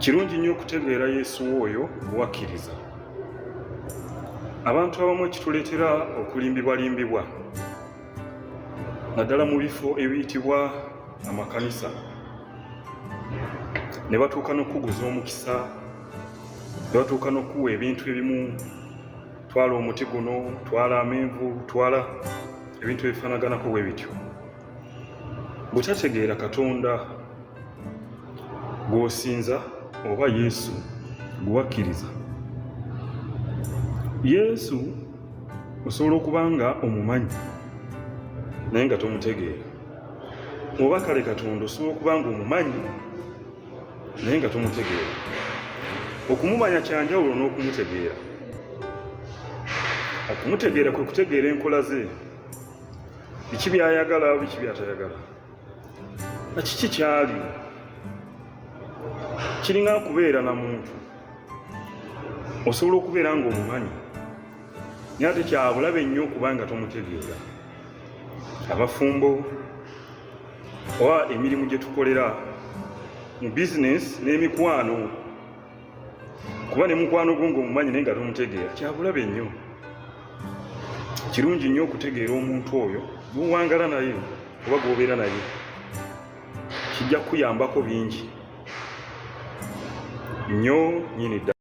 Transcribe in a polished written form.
Kirungi nnyo okutegeera Yesu oyo gwakkiriza. Abantu abamu kituleetera okulimbibwalimbibwa naddala mu bifo ebiyitibwa amakanisa, ne batuuka n'okukuguza omukisa, ne batuuka n'okuwa ebintu ebimu, twala omuti guno, twala amenvu, twala ebintu ebifaanaganako bwe bityo. Bwe tategeera Katonda gw'osinza oba Yesu gwakkiriza, Yesu osobola okuba nga omumanyi naye nga tomutegeera, oba kale Katonda osobola okuba nga omumanyi naye nga tomutegeera. Okumumanya kyanjawulo n'okumutegeera. Okumutegeera kwe kutegeera enkola ze, biki by'ayagala, biki by'atayagala, nakiki kyali. Kiringa kubeera na muntu, osobola okubeera nga omumanyi naye ate kyabulabe nnyo kubanga tomutegeera. Abafumbo oba emirimu gye tukolera mu bizinesi n'emikwano, kuba ne mukwano gwo ng'omumanyi naye nga tomutegeera, kyabulabe nnyo. Kirungi nnyo okutegeera omuntu oyo gw'owangala naye oba gw'obeera naye, kijja kukuyambako bingi nnyo nnyini ddala.